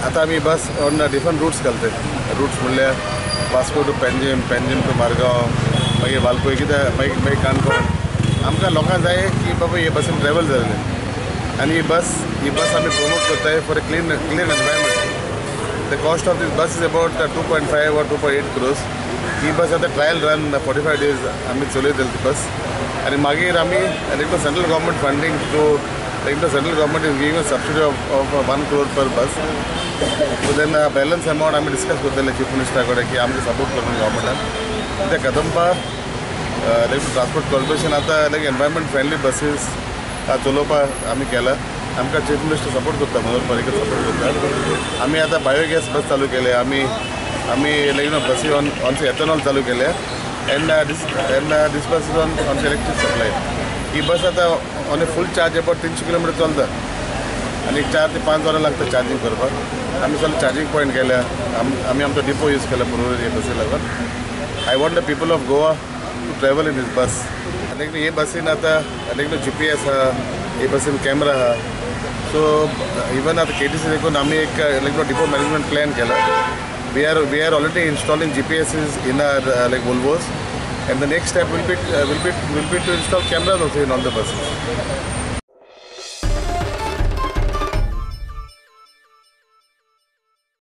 आता आम्ही बस on different roots घालते. रूट्स म्हणल्यार वास्को टू पेंजीम, पेंजीम टू मारगांव, मागीर वालपय कितें मागीर काणकोण. आमकां लोकांक जाय की बाबा हे बसीन ट्रॅवल जालें आनी ही बस आमी प्रमोट करताय for a clean environment. The cost of this bus is about 2.5 or 2.8 crores. ही बस आता ट्रायल रन 45 days आम्ही चलयतली ती बस. आनी मागीर आमी central government funding to central government is giving a subsidy of 1 crore per bus. So then balance amount आमी discuss करतले chief मिनिस्टरा कडेन की आमकां सपोर्ट करून गव्हर्मेंटान ते कदंबा ट्रान्सपोर्ट कॉर्पोरेशन आता एनवायरमेंट फ्रेंडली बसीस चलोवपाक आमी केला. आमकां चीफ मिनिस्टर सपोर्ट करता, मनोहर पर्रीकर सपोर्ट करता. आमी आतां बायोगॅस बस चालू केले. आमी बसी ऑन एथेनॉल चालू केले. And this bus is on electric supply. ही बस आता on a full charge about 300 kilometre चलता आनी 4 ते 5 वरां लागता चार्जिंग करपाक. आमी सगळे चार्जिंग पॉयंट केल्या. आमी आमचो डिपो यूज केला पुरोर हे बसी लागून. I want the people of Goa to travel in this bus. हे बसीन आता GPS आहा, हे बसीन कॅमेरा आहा. सो इवन आता KTC देखून आमी एक डिपो मॅनेजमेंट प्लॅन केला. We are already installing GPSs in our Volvos, and the next step will be to install cameras also in all the buses.